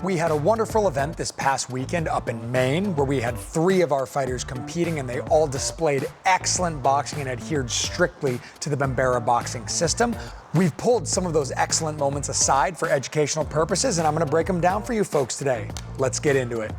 We had a wonderful event this past weekend up in Maine where we had 3 of our fighters competing, and they all displayed excellent boxing and adhered strictly to the Bambara boxing system. We've pulled some of those excellent moments aside for educational purposes, and I'm going to break them down for you folks today. Let's get into it.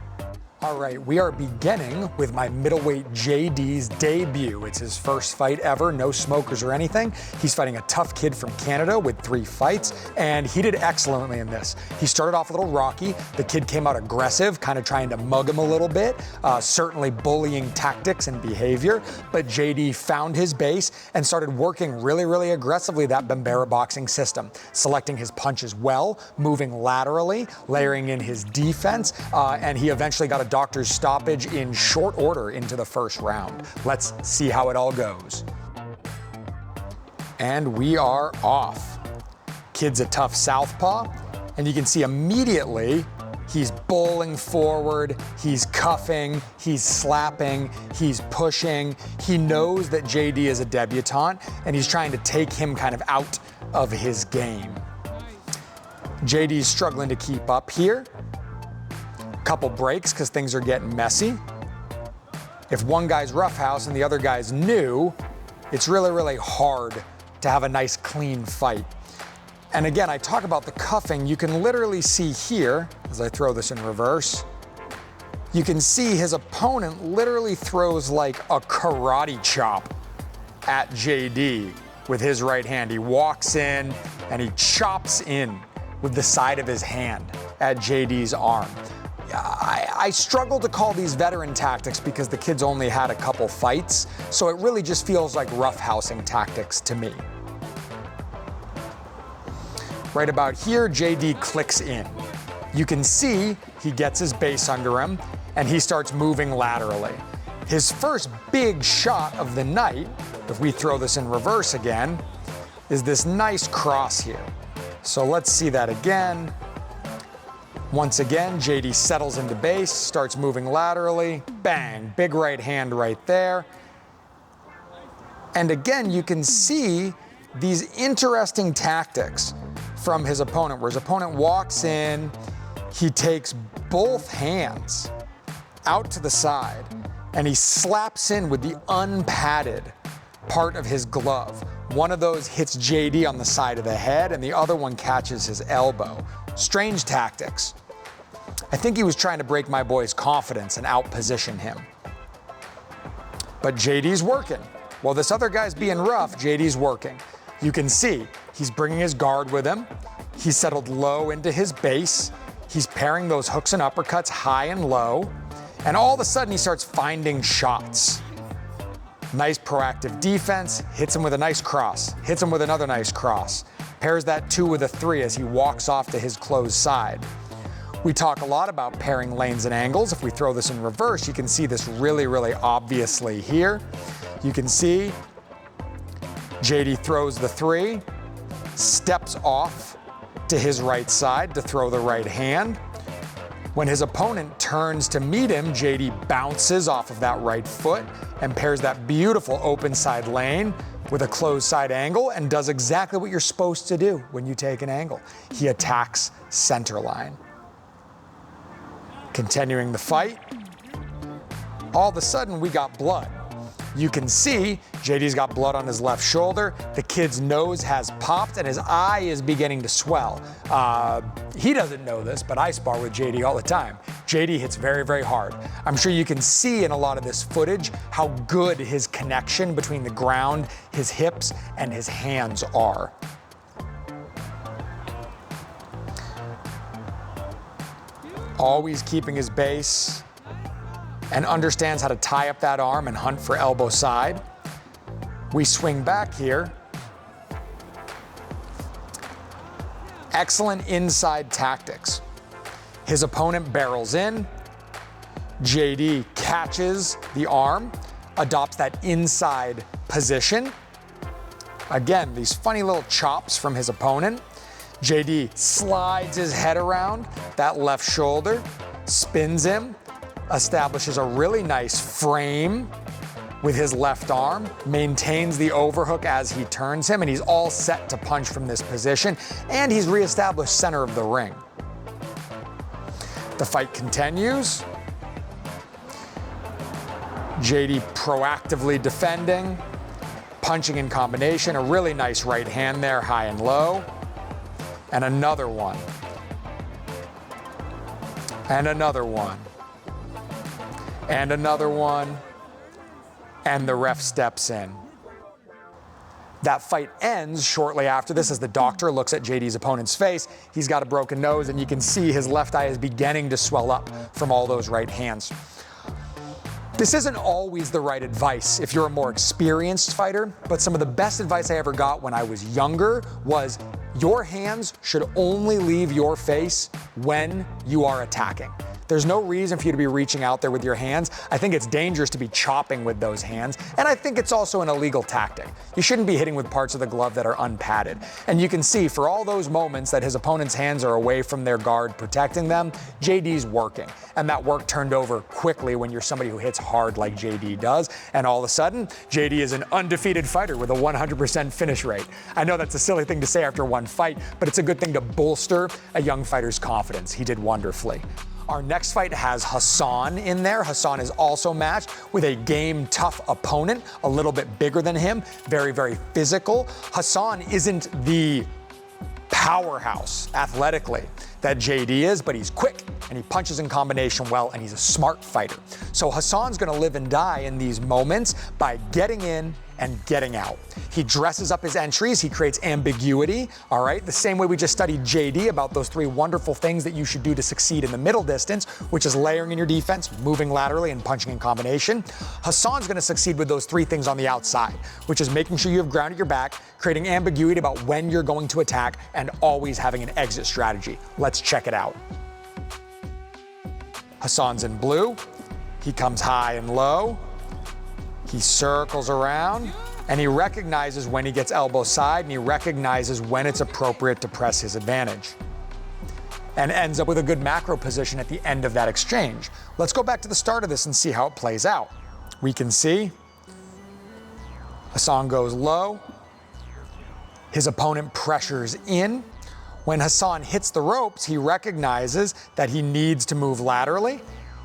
All right, we are beginning with my middleweight JD's debut. It's his first fight ever, no smokers or anything. He's fighting a tough kid from Canada with 3 fights, and he did excellently in this. He started off a little rocky. The kid came out aggressive, kind of trying to mug him a little bit, certainly bullying tactics and behavior, but JD found his base and started working really aggressively that Bambara boxing system, selecting his punches well, moving laterally, layering in his defense, and he eventually got a doctor's stoppage in short order into the first round. Let's see how it all goes. And we are off. Kid's a tough southpaw, and you can see immediately he's bowling forward, he's cuffing, he's slapping, he's pushing. He knows that JD is a debutante, and he's trying to take him kind of out of his game. JD's struggling to keep up here. Couple breaks because things are getting messy. If one guy's roughhouse and the other guy's new, it's really hard to have a nice clean fight. And again, I talk about the cuffing. You can literally see here, as I throw this in reverse, you can see his opponent literally throws like a karate chop at JD with his right hand. He walks in and he chops in with the side of his hand at JD's arm. I struggle to call these veteran tactics because the kid's only had a couple fights, so it really just feels like roughhousing tactics to me. Right about here, JD clicks in. You can see he gets his base under him, and he starts moving laterally. His first big shot of the night, if we throw this in reverse again, is this nice cross here. So let's see that again. Once again, JD settles into base, starts moving laterally, bang, big right hand right there. And again, you can see these interesting tactics from his opponent, where his opponent walks in, he takes both hands out to the side, and he slaps in with the unpadded part of his glove. One of those hits JD on the side of the head, and the other one catches his elbow. Strange tactics. I think he was trying to break my boy's confidence and outposition him. But JD's working. While this other guy's being rough, JD's working. You can see he's bringing his guard with him. He's settled low into his base. He's pairing those hooks and uppercuts high and low. And all of a sudden he starts finding shots. Nice proactive defense, hits him with a nice cross, hits him with another nice cross. Pairs that 2 with a 3 as he walks off to his closed side. We talk a lot about pairing lanes and angles. If we throw this in reverse, you can see this really obviously here. You can see JD throws the 3, steps off to his right side to throw the right hand. When his opponent turns to meet him, JD bounces off of that right foot and pairs that beautiful open side lane with a closed side angle and does exactly what you're supposed to do when you take an angle. He attacks center line. Continuing the fight, all of a sudden we got blood. You can see JD's got blood on his left shoulder. The kid's nose has popped and his eye is beginning to swell. He doesn't know this, but I spar with JD all the time. JD hits very hard. I'm sure you can see in a lot of this footage how good his connection between the ground, his hips, and his hands are. Always keeping his base and understands how to tie up that arm and hunt for elbow side. We swing back here. Excellent inside tactics. His opponent barrels in. JD catches the arm, adopts that inside position. Again, these funny little chops from his opponent. JD slides his head around that left shoulder, spins him, establishes a really nice frame with his left arm, maintains the overhook as he turns him, and he's all set to punch from this position, and he's reestablished center of the ring. The fight continues. JD proactively defending, punching in combination, a really nice right hand there, high and low. And another one. And another one. And another one. And the ref steps in. That fight ends shortly after this as the doctor looks at JD's opponent's face. He's got a broken nose, and you can see his left eye is beginning to swell up from all those right hands. This isn't always the right advice if you're a more experienced fighter, but some of the best advice I ever got when I was younger was your hands should only leave your face when you are attacking. There's no reason for you to be reaching out there with your hands. I think it's dangerous to be chopping with those hands, and I think it's also an illegal tactic. You shouldn't be hitting with parts of the glove that are unpadded. And you can see for all those moments that his opponent's hands are away from their guard protecting them, JD's working. And that work turned over quickly when you're somebody who hits hard like JD does, and all of a sudden, JD is an undefeated fighter with a 100% finish rate. I know that's a silly thing to say after one fight, but it's a good thing to bolster a young fighter's confidence. He did wonderfully. Our next fight has Hassan in there. Hassan is also matched with a game-tough opponent, a little bit bigger than him, very, very physical. Hassan isn't the powerhouse athletically that JD is, but he's quick and he punches in combination well, and he's a smart fighter. So Hassan's gonna live and die in these moments by getting in and getting out. He dresses up his entries, he creates ambiguity, all right? The same way we just studied JD about those three wonderful things that you should do to succeed in the middle distance, which is layering in your defense, moving laterally, and punching in combination. Hassan's gonna succeed with those three things on the outside, which is making sure you have ground at your back, creating ambiguity about when you're going to attack, and always having an exit strategy. Let's check it out. Hassan's in blue. He comes high and low. He circles around, and he recognizes when he gets elbow side, and he recognizes when it's appropriate to press his advantage, and ends up with a good macro position at the end of that exchange. Let's go back to the start of this and see how it plays out. We can see Hassan goes low. His opponent pressures in. When Hassan hits the ropes, he recognizes that he needs to move laterally.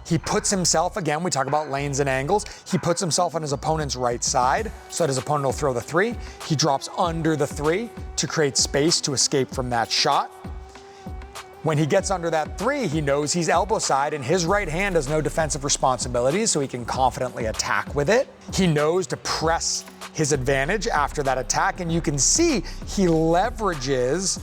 He puts himself, again, we talk about lanes and angles, he puts himself on his opponent's right side so that his opponent will throw the three. He drops under the three to create space to escape from that shot. When he gets under that three, he knows he's elbow side, and his right hand has no defensive responsibilities, so he can confidently attack with it. He knows to press his advantage after that attack, and you can see he leverages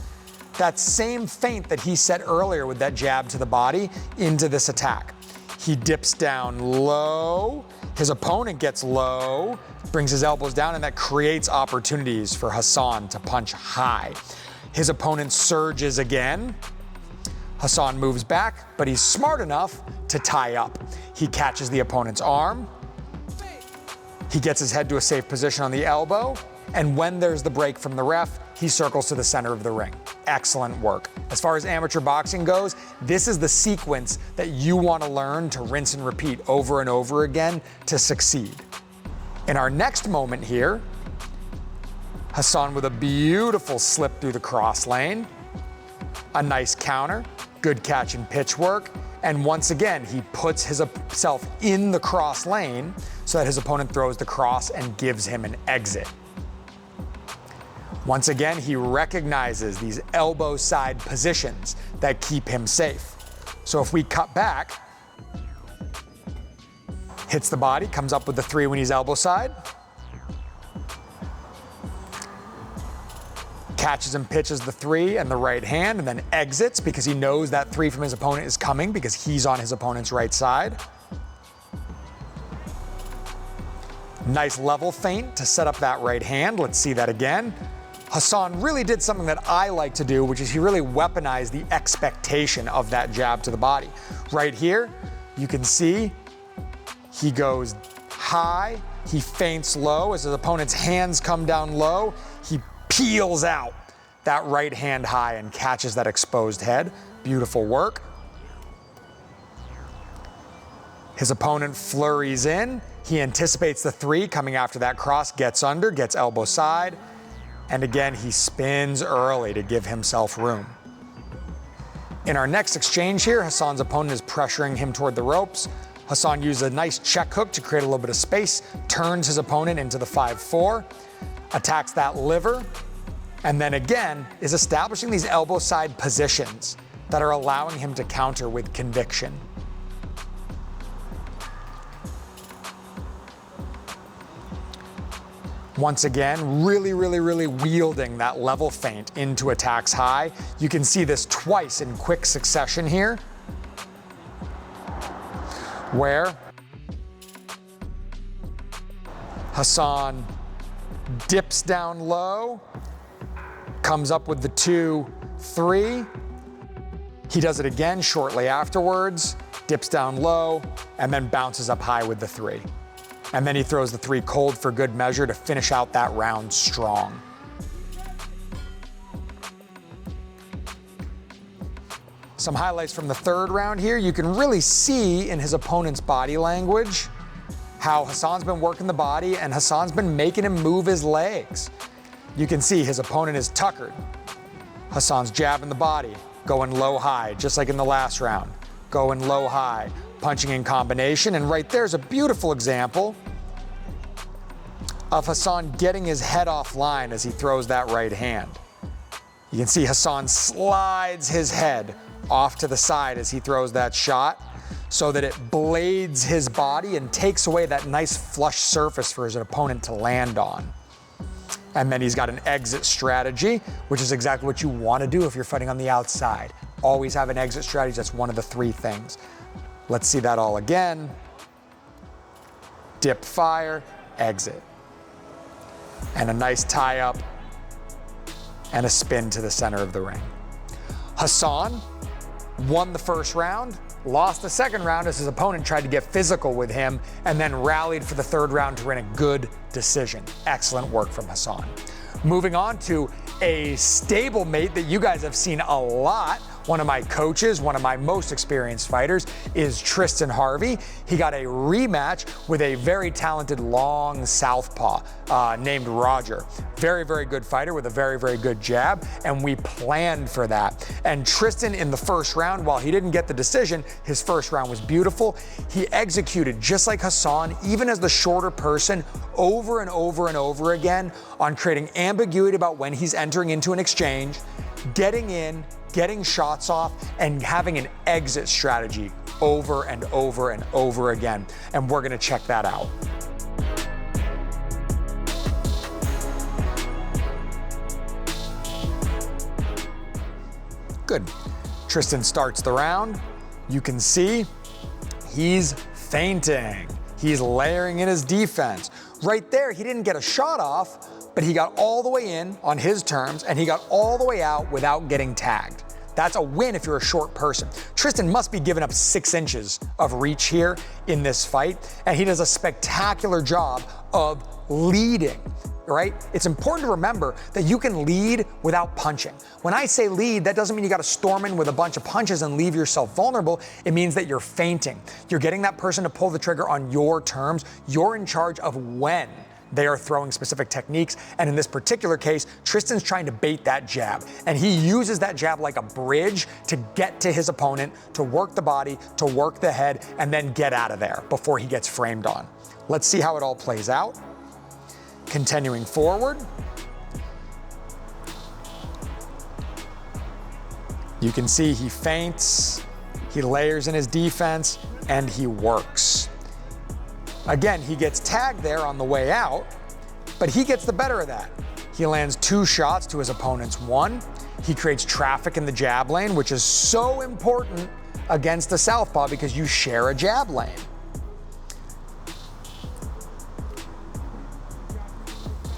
that same feint that he set earlier with that jab to the body into this attack. He dips down low, his opponent gets low, brings his elbows down, and that creates opportunities for Hassan to punch high. His opponent surges again. Hassan moves back, but he's smart enough to tie up. He catches the opponent's arm. He gets his head to a safe position on the elbow, and when there's the break from the ref, he circles to the center of the ring. Excellent work. As far as amateur boxing goes, this is the sequence that you want to learn to rinse and repeat over and over again to succeed. In our next moment here, Hassan with a beautiful slip through the cross lane, a nice counter, good catch and pitch work, and once again, he puts himself in the cross lane so that his opponent throws the cross and gives him an exit. Once again, he recognizes these elbow side positions that keep him safe. So if we cut back, hits the body, comes up with the three when he's elbow side, catches and pitches the three and the right hand, and then exits because he knows that three from his opponent is coming because he's on his opponent's right side. Nice level feint to set up that right hand. Let's see that again. Hassan really did something that I like to do, which is he really weaponized the expectation of that jab to the body. Right here, you can see he goes high, he feints low. As his opponent's hands come down low, he peels out that right hand high and catches that exposed head. Beautiful work. His opponent flurries in. He anticipates the three coming after that cross, gets under, gets elbow side. And again, he spins early to give himself room. In our next exchange here, Hassan's opponent is pressuring him toward the ropes. Hassan uses a nice check hook to create a little bit of space, turns his opponent into the 5-4, attacks that liver, and then again is establishing these elbow side positions that are allowing him to counter with conviction. Once again, really wielding that level feint into attacks high. You can see this twice in quick succession here, where Hassan dips down low, comes up with the 2-3. He does it again shortly afterwards, dips down low, and then bounces up high with the 3. And then he throws the 3 cold for good measure to finish out that round strong. Some highlights from the third round here. You can really see in his opponent's body language how Hassan's been working the body and Hassan's been making him move his legs. You can see his opponent is tuckered. Hassan's jabbing the body, going low-high, just like in the last round. Going low-high, punching in combination, and right there's a beautiful example of Hassan getting his head offline as he throws that right hand. You can see Hassan slides his head off to the side as he throws that shot so that it blades his body and takes away that nice flush surface for his opponent to land on. And then he's got an exit strategy, which is exactly what you want to do if you're fighting on the outside. Always have an exit strategy. That's one of the 3 things. Let's see that all again. Dip, fire, exit. And a nice tie up and a spin to the center of the ring. Hassan won the first round, lost the second round as his opponent tried to get physical with him, and then rallied for the third round to win a good decision. Excellent work from Hassan. Moving on to a stablemate that you guys have seen a lot. One of my coaches, one of my most experienced fighters, is Tristan Harvey. He got a rematch with a very talented long southpaw named Roger. Very good fighter with a very good jab, and we planned for that. And Tristan in the first round, while he didn't get the decision, his first round was beautiful. He executed just like Hassan, even as the shorter person, over and over again on creating ambiguity about when he's entering into an exchange, getting in, getting shots off, and having an exit strategy over and over again. And we're gonna check that out. Good. Tristan starts the round. You can see he's feinting. He's layering in his defense. Right there, he didn't get a shot off, but he got all the way in on his terms, and he got all the way out without getting tagged. That's a win if you're a short person. Tristan must be giving up 6 inches of reach here in this fight, and he does a spectacular job of leading, right? It's important to remember that you can lead without punching. When I say lead, that doesn't mean you got to storm in with a bunch of punches and leave yourself vulnerable. It means that you're feinting. You're getting that person to pull the trigger on your terms. You're in charge of when they are throwing specific techniques. And in this particular case, Tristan's trying to bait that jab. And he uses that jab like a bridge to get to his opponent, to work the body, to work the head, and then get out of there before he gets framed on. Let's see how it all plays out. Continuing forward. You can see he feints, he layers in his defense, and he works. Again, he gets tagged there on the way out, but he gets the better of that. He lands 2 shots to his opponent's 1. He creates traffic in the jab lane, which is so important against the southpaw because you share a jab lane.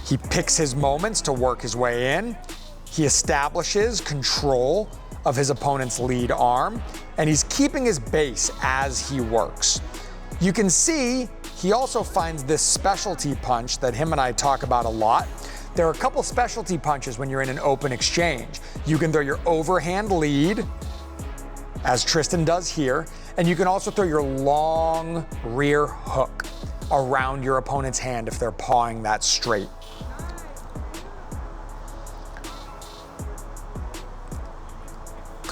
He picks his moments to work his way in. He establishes control of his opponent's lead arm, and he's keeping his base as he works. You can see he also finds this specialty punch that him and I talk about a lot. There are a couple specialty punches when you're in an open exchange. You can throw your overhand lead, as Tristan does here, and you can also throw your long rear hook around your opponent's hand if they're pawing that straight.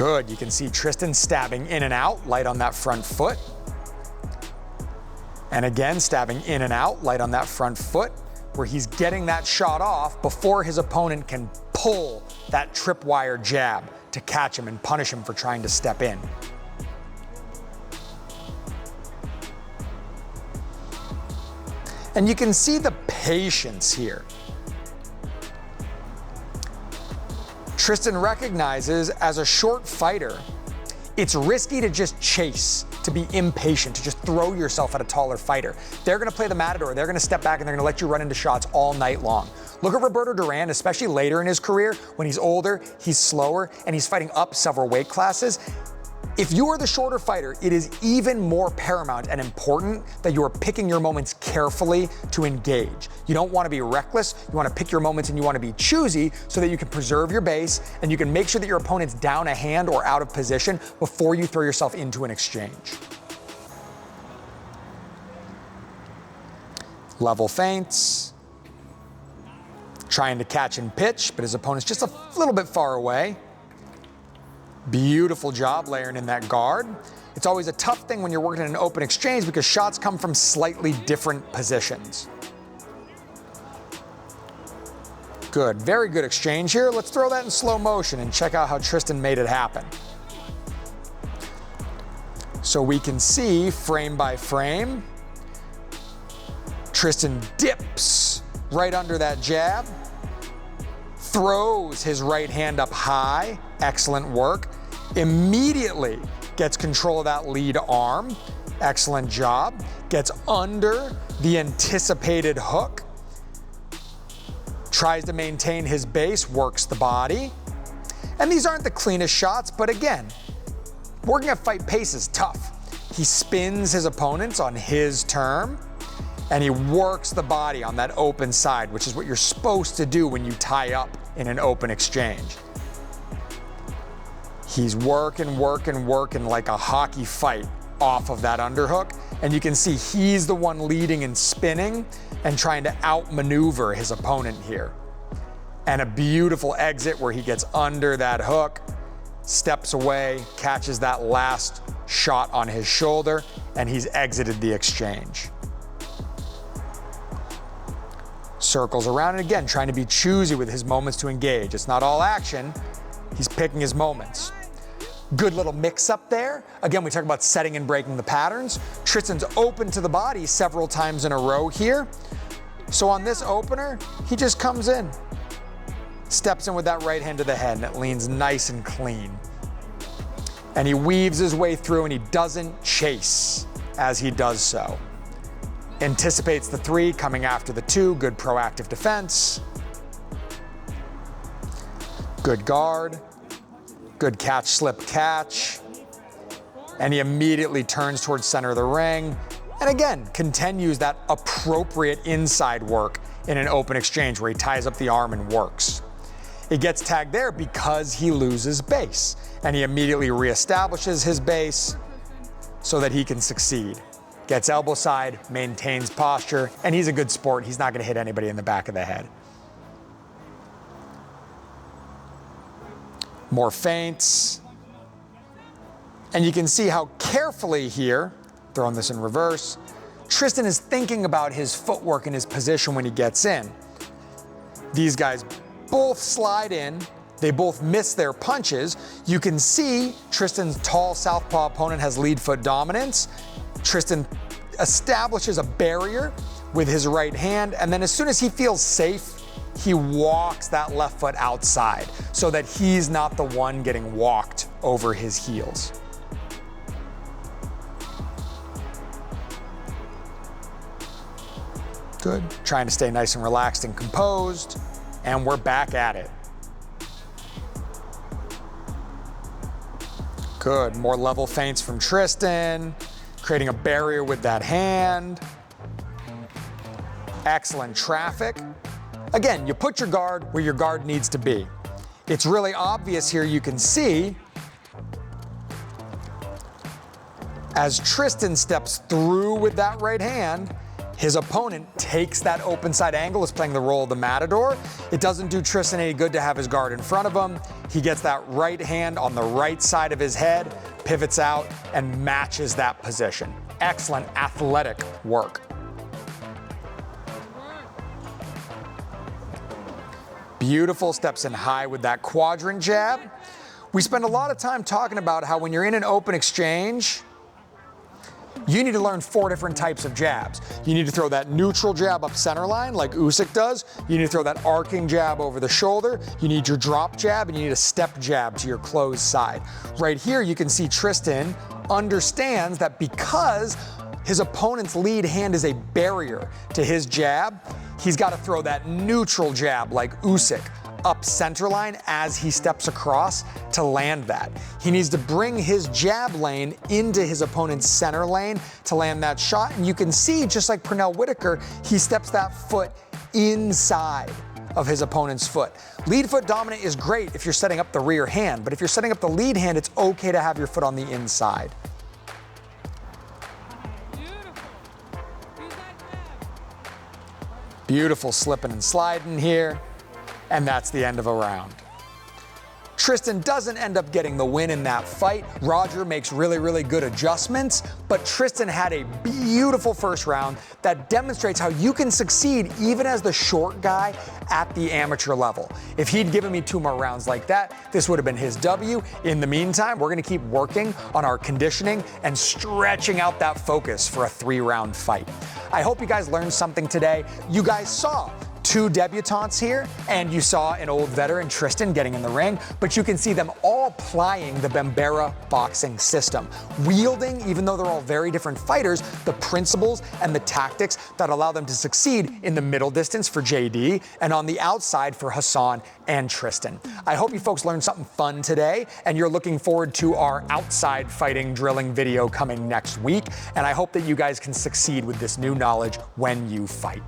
Good, you can see Tristan stabbing in and out, light on that front foot. And again, stabbing in and out, light on that front foot, where he's getting that shot off before his opponent can pull that tripwire jab to catch him and punish him for trying to step in. And you can see the patience here. Tristan recognizes as a short fighter, it's risky to just chase, to be impatient, to just throw yourself at a taller fighter. They're gonna play the matador, they're gonna step back and they're gonna let you run into shots all night long. Look at Roberto Duran, especially later in his career, when he's older, he's slower, and he's fighting up several weight classes. If you are the shorter fighter, it is even more paramount and important that you are picking your moments carefully to engage. You don't want to be reckless, you want to pick your moments and you want to be choosy so that you can preserve your base and you can make sure that your opponent's down a hand or out of position before you throw yourself into an exchange. Level feints. Trying to catch and pitch, but his opponent's just a little bit far away. Beautiful job layering in that guard. It's always a tough thing when you're working in an open exchange because shots come from slightly different positions. Good, very good exchange here. Let's throw that in slow motion and check out how Tristan made it happen. So we can see frame by frame, Tristan dips right under that jab, throws his right hand up high, excellent work, immediately gets control of that lead arm, excellent job, gets under the anticipated hook, tries to maintain his base, works the body. And these aren't the cleanest shots, but again, working at fight pace is tough. He spins his opponents on his term, and he works the body on that open side, which is what you're supposed to do when you tie up in an open exchange. He's working like a hockey fight off of that underhook, and you can see he's the one leading and spinning and trying to outmaneuver his opponent here. And a beautiful exit where he gets under that hook, steps away, catches that last shot on his shoulder, and he's exited the exchange. Circles around, and again, trying to be choosy with his moments to engage. It's not all action, he's picking his moments. Good little mix up there. Again, we talk about setting and breaking the patterns. Tristan's open to the body several times in a row here. So on this opener, he just comes in, steps in with that right hand to the head, and it leans nice and clean. And he weaves his way through, and he doesn't chase as he does so. Anticipates the 3, coming after the 2, good proactive defense. Good guard, good catch, slip, catch. And he immediately turns towards center of the ring. And again, continues that appropriate inside work in an open exchange where he ties up the arm and works. He gets tagged there because he loses base. And he immediately reestablishes his base so that he can succeed. Gets elbow side, maintains posture, and he's a good sport. He's not gonna hit anybody in the back of the head. More feints. And you can see how carefully here, throwing this in reverse, Tristan is thinking about his footwork and his position when he gets in. These guys both slide in, they both miss their punches. You can see Tristan's tall southpaw opponent has lead foot dominance. Tristan establishes a barrier with his right hand, and then as soon as he feels safe, he walks that left foot outside so that he's not the one getting walked over his heels. Good. Trying to stay nice and relaxed and composed, and we're back at it. Good. More level feints from Tristan, creating a barrier with that hand. Excellent traffic. Again, you put your guard where your guard needs to be. It's really obvious here, you can see, as Tristan steps through with that right hand, his opponent takes that open side angle, is playing the role of the matador. It doesn't do Tristan any good to have his guard in front of him. he gets that right hand on the right side of his head, pivots out, and matches that position. Excellent athletic work. Beautiful, steps in high with that quadrant jab. We spend a lot of time talking about how when you're in an open exchange, you need to learn 4 different types of jabs. You need to throw that neutral jab up center line like Usyk does. You need to throw that arcing jab over the shoulder. You need your drop jab, and you need a step jab to your closed side. Right here, you can see Tristan understands that because his opponent's lead hand is a barrier to his jab, he's got to throw that neutral jab like Usyk up center line as he steps across to land that. He needs to bring his jab lane into his opponent's center lane to land that shot. And you can see, just like Pernell Whitaker, he steps that foot inside of his opponent's foot. Lead foot dominant is great if you're setting up the rear hand, but if you're setting up the lead hand, it's okay to have your foot on the inside. Beautiful slipping and sliding here. And that's the end of a round. Tristan doesn't end up getting the win in that fight. Roger makes really, really good adjustments, but Tristan had a beautiful first round that demonstrates how you can succeed even as the short guy at the amateur level. If he'd given me 2 more rounds like that, this would have been his W. In the meantime, we're gonna keep working on our conditioning and stretching out that focus for a 3-round fight. I hope you guys learned something today. You guys saw 2 debutantes here, and you saw an old veteran, Tristan, getting in the ring, but you can see them all applying the Bambara boxing system, wielding, even though they're all very different fighters, the principles and the tactics that allow them to succeed in the middle distance for JD and on the outside for Hassan and Tristan. I hope you folks learned something fun today, and you're looking forward to our outside fighting drilling video coming next week, and I hope that you guys can succeed with this new knowledge when you fight.